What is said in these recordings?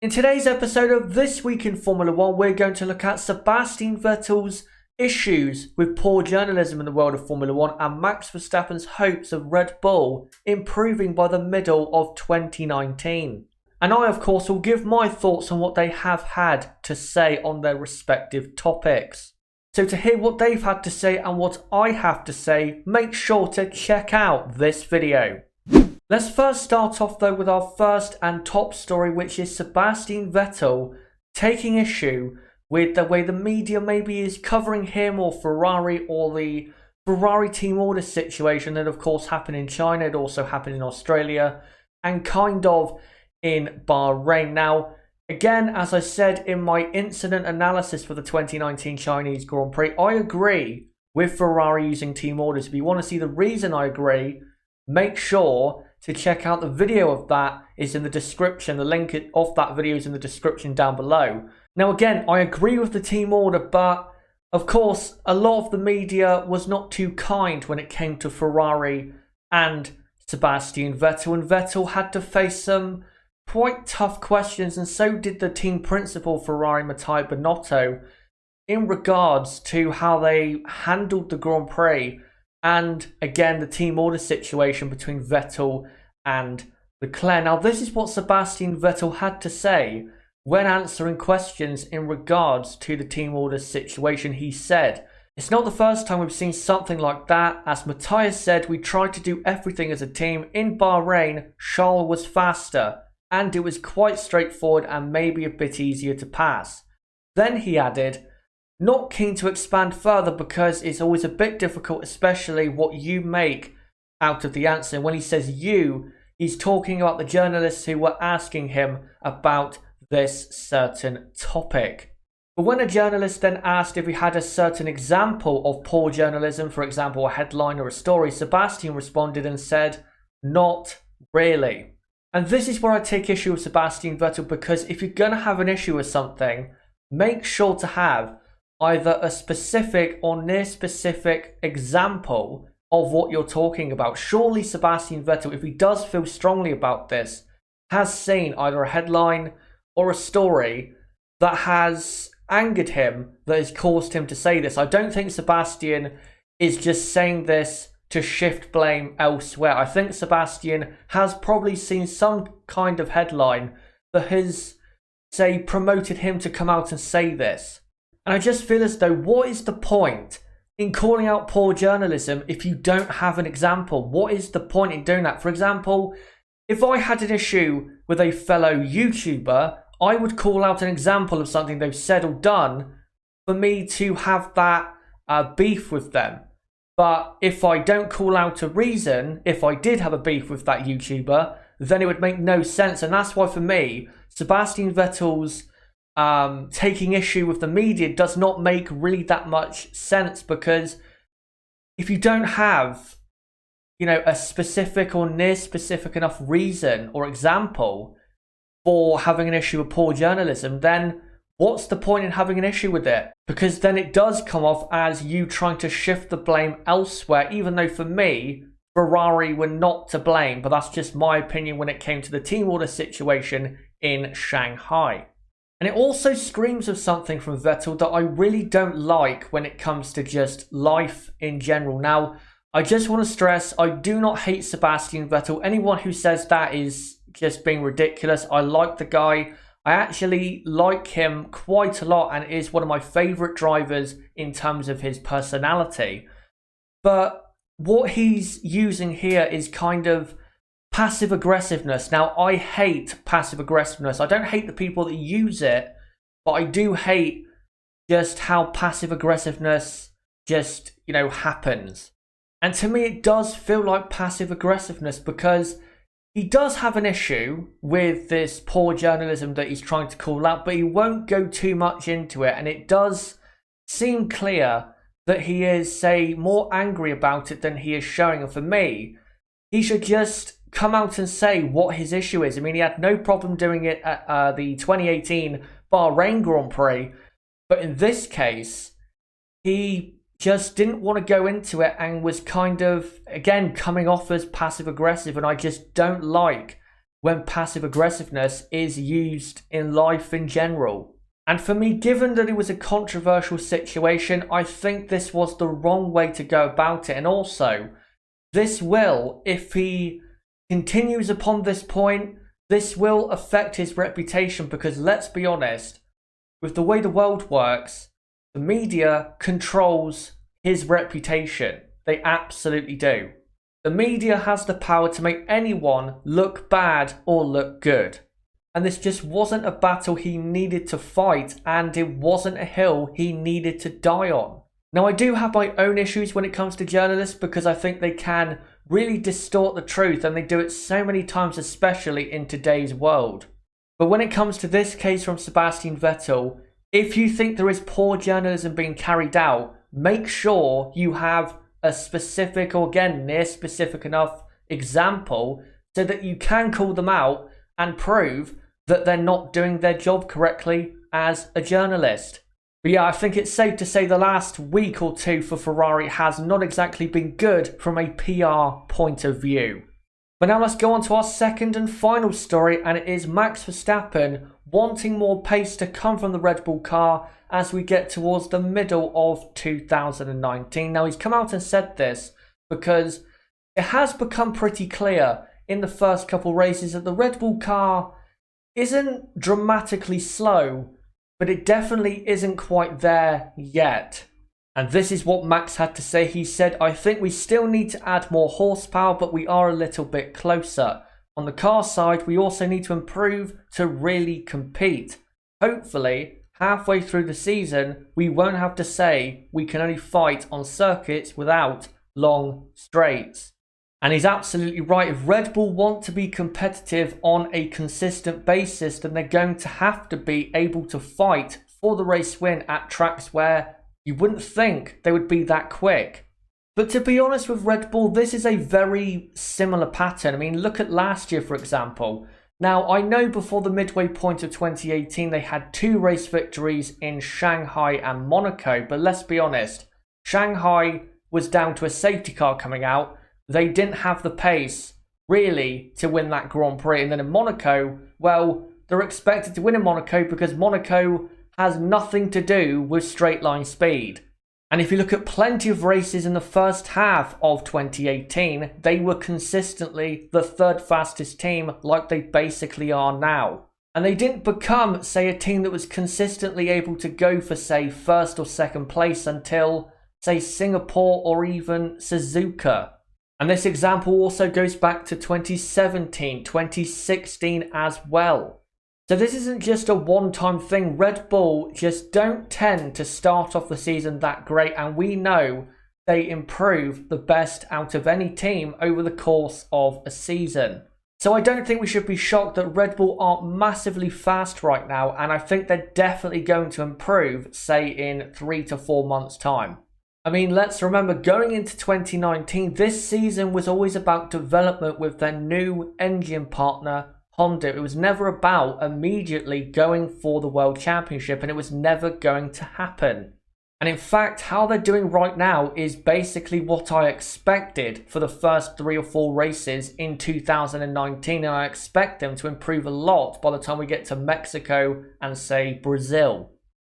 In today's episode of This Week in Formula One, we're going to look at Sebastian Vettel's issues with poor journalism in the world of Formula One and Max Verstappen's hopes of Red Bull improving by the middle of 2019. And I, of course, will give my thoughts on what they have had to say on their respective topics. So to hear what they've had to say and what I have to say, make sure to check out this video. Let's first start off though with our first and top story, which is Sebastian Vettel taking issue with the way the media maybe is covering him or Ferrari or the Ferrari team order situation that of course happened in China. It also happened in Australia and kind of in Bahrain. Now, again, as I said in my incident analysis for the 2019 Chinese Grand Prix, I agree with Ferrari using team orders. If you want to see the reason I agree, make sure to check out the video of that is in the description. The link of that video is in the description down below. Now again, I agree with the team order, but of course a lot of the media was not too kind when it came to Ferrari and Sebastian Vettel, and Vettel had to face some quite tough questions, and so did the team principal Ferrari, Matteo Binotto, in regards to how they handled the Grand Prix. And again, the team order situation between Vettel and Leclerc. Now, this is what Sebastian Vettel had to say when answering questions in regards to the team order situation. He said, "It's not the first time we've seen something like that. As Matthias said, we tried to do everything as a team. In Bahrain, Charles was faster, and it was quite straightforward and maybe a bit easier to pass." Then he added, "Not keen to expand further because it's always a bit difficult, especially what you make out of the answer." And when he says you, he's talking about the journalists who were asking him about this certain topic. But when a journalist then asked if he had a certain example of poor journalism, for example, a headline or a story, Sebastian responded and said, "Not really." And this is where I take issue with Sebastian Vettel, because if you're going to have an issue with something, make sure to have either a specific or near specific example of what you're talking about. Surely Sebastian Vettel, if he does feel strongly about this, has seen either a headline or a story that has angered him, that has caused him to say this. I don't think Sebastian is just saying this to shift blame elsewhere. I think Sebastian has probably seen some kind of headline that has, say, promoted him to come out and say this. And I just feel as though, what is the point in calling out poor journalism if you don't have an example? What is the point in doing that? For example, if I had an issue with a fellow YouTuber, I would call out an example of something they've said or done for me to have that beef with them. But if I don't call out a reason, if I did have a beef with that YouTuber, then it would make no sense. And that's why for me, Sebastian Vettel's taking issue with the media does not make really that much sense, because if you don't have, a specific or near specific enough reason or example for having an issue with poor journalism, then what's the point in having an issue with it? Because then it does come off as you trying to shift the blame elsewhere, even though for me, Ferrari were not to blame, but that's just my opinion when it came to the team order situation in Shanghai. And it also screams of something from Vettel that I really don't like when it comes to just life in general. Now, I just want to stress, I do not hate Sebastian Vettel. Anyone who says that is just being ridiculous. I like the guy. I actually like him quite a lot and is one of my favourite drivers in terms of his personality. But what he's using here is kind of passive aggressiveness. Now, I hate passive aggressiveness. I don't hate the people that use it, but I do hate just how passive aggressiveness just, happens. And to me, it does feel like passive aggressiveness, because he does have an issue with this poor journalism that he's trying to call out, but he won't go too much into it. And it does seem clear that he is, say, more angry about it than he is showing. And for me, he should just come out and say what his issue is. I mean, he had no problem doing it at the 2018 Bahrain Grand Prix, but in this case, he just didn't want to go into it and was kind of, again, coming off as passive aggressive, and I just don't like when passive aggressiveness is used in life in general. And for me, given that it was a controversial situation, I think this was the wrong way to go about it. And also, this will, if he continues upon this point, this will affect his reputation because let's be honest, with the way the world works, the media controls his reputation. They absolutely do. The media has the power to make anyone look bad or look good. And this just wasn't a battle he needed to fight, and it wasn't a hill he needed to die on. Now, I do have my own issues when it comes to journalists because I think they can really distort the truth, and they do it so many times, especially in today's world. But when it comes to this case from Sebastian Vettel, if you think there is poor journalism being carried out, make sure you have a specific, or again, near specific enough example so that you can call them out and prove that they're not doing their job correctly as a journalist. But yeah, I think it's safe to say the last week or two for Ferrari has not exactly been good from a PR point of view. But now let's go on to our second and final story, and it is Max Verstappen wanting more pace to come from the Red Bull car as we get towards the middle of 2019. Now, he's come out and said this because it has become pretty clear in the first couple races that the Red Bull car isn't dramatically slow, but it definitely isn't quite there yet. And this is what Max had to say. He said, "I think we still need to add more horsepower, but we are a little bit closer. On the car side, we also need to improve to really compete. Hopefully, halfway through the season, we won't have to say we can only fight on circuits without long straights." And he's absolutely right. If Red Bull want to be competitive on a consistent basis, then they're going to have to be able to fight for the race win at tracks where you wouldn't think they would be that quick. But to be honest with Red Bull, this is a very similar pattern. I mean, look at last year, for example. Now, I know before the midway point of 2018, they had 2 race victories in Shanghai and Monaco. But let's be honest, Shanghai was down to a safety car coming out. They didn't have the pace, really, to win that Grand Prix. And then in Monaco, well, they're expected to win in Monaco because Monaco has nothing to do with straight line speed. And if you look at plenty of races in the first half of 2018, they were consistently the 3rd fastest team like they basically are now. And they didn't become, say, a team that was consistently able to go for, say, 1st or 2nd place until, say, Singapore or even Suzuka. And this example also goes back to 2017, 2016 as well. So this isn't just a one-time thing. Red Bull just don't tend to start off the season that great, and we know they improve the best out of any team over the course of a season. So I don't think we should be shocked that Red Bull aren't massively fast right now, and I think they're definitely going to improve, say, in 3 to 4 months' time. I mean, let's remember, going into 2019, this season was always about development with their new engine partner, Honda. It was never about immediately going for the World Championship, and it was never going to happen. And in fact, how they're doing right now is basically what I expected for the first 3 or 4 races in 2019, and I expect them to improve a lot by the time we get to Mexico and, say, Brazil.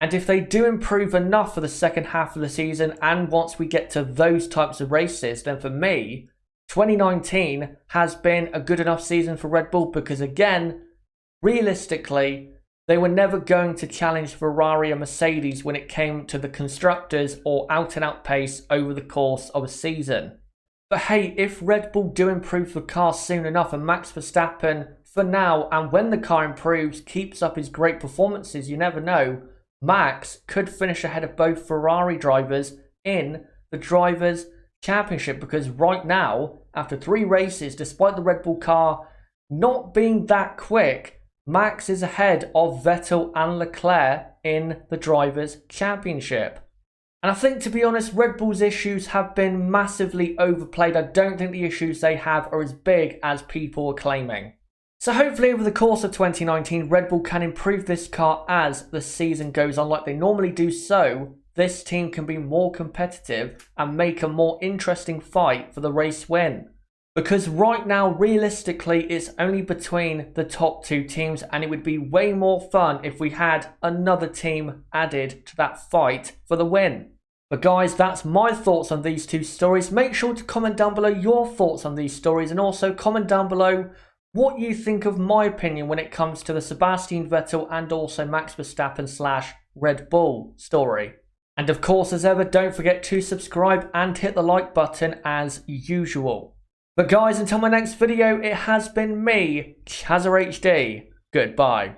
And if they do improve enough for the second half of the season and once we get to those types of races, then for me, 2019 has been a good enough season for Red Bull because, again, realistically, they were never going to challenge Ferrari and Mercedes when it came to the constructors or out-and-out pace over the course of a season. But hey, if Red Bull do improve the car soon enough and Max Verstappen, for now and when the car improves, keeps up his great performances, you never know, Max could finish ahead of both Ferrari drivers in the Drivers' Championship, because right now, after 3 races, despite the Red Bull car not being that quick, Max is ahead of Vettel and Leclerc in the Drivers' Championship. And I think, to be honest, Red Bull's issues have been massively overplayed. I don't think the issues they have are as big as people are claiming. So hopefully over the course of 2019, Red Bull can improve this car as the season goes on like they normally do, so this team can be more competitive and make a more interesting fight for the race win. Because right now, realistically, it's only between the top two teams, and it would be way more fun if we had another team added to that fight for the win. But guys, that's my thoughts on these two stories. Make sure to comment down below your thoughts on these stories, and also comment down below what you think of my opinion when it comes to the Sebastian Vettel and also Max Verstappen / Red Bull story. And of course, as ever, don't forget to subscribe and hit the like button as usual. But guys, until my next video, it has been me, Chazza HD. Goodbye.